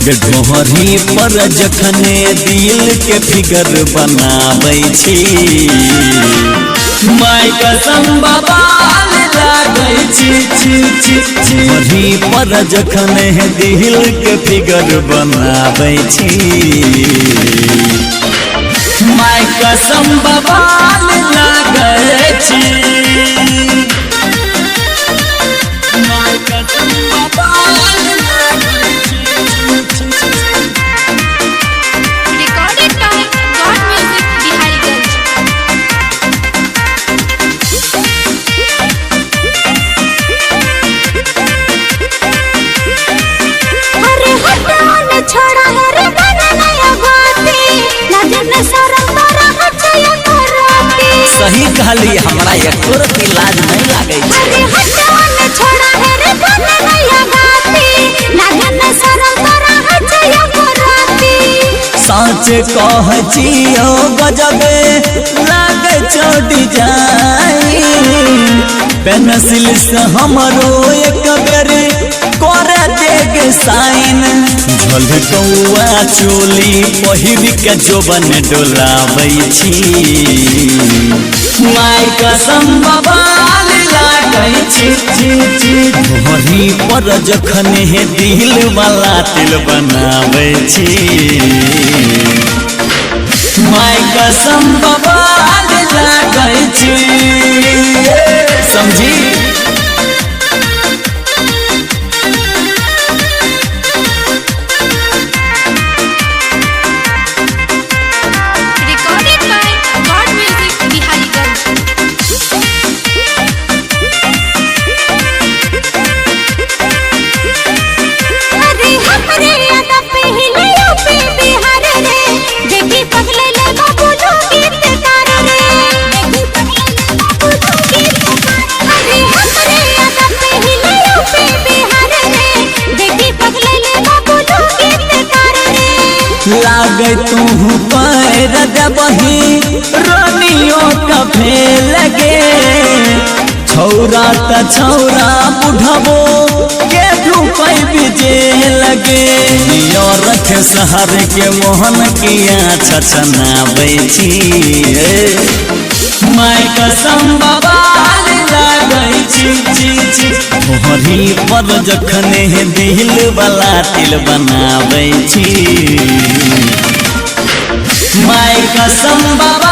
ढोहरी पर जखने दिल के फिगर बनाबै छी माय कसम बवाल लागै छी ढोहरी पर जखने दिल के फिगर बनाबै छी माय कसम बवाल लागै छी माय कसम बवाल लागै छी। Recorded by God Music Bihariganj. अरे हटान छोड़ा है रे बना नया बाती ना जन शरम तोरा हचया कराती। सही कहली हमरा एको रति लाज नहीं लागे छै। अरे हटान छोड़ा है रे बना नया बाती ना जन शरम तोरा हचया कराती। साँच कह छियो गजबे लागे छोड़ी जाई पेंसिल से हमरो एक बेर करे देगे साइन झलकौआ चोली पहिर के जोबन डोलाबै छी माय कसम बवाल लागै छी ढोहरी पर जखने दिल वाला तिल बनाबै छी माय कसम बवाल लागै छी समझी। Recorded by God Music Bihariganj. अरे हमरे याद पहले यूपी बिहार रे देखी पगले ले बाबू लोग गीतकार रे देखी पगले ले बाबू लोग गीतकार। अरे हमरे याद पहले यूपी बिहार रे देखी पगले ले बाबू लोग गीतकार रे। लागे तू पैर दबही रानियों का फेल लगे छौरा त छौरा बुढ़बो के ढूपै बिजे लगे यो रख शहर के मोहन किया छछनाबै छी माय कसम बवाल लागै छी ढोहरी पर जखने दिल वाला तिल बनाबै छी माय कसम बवाल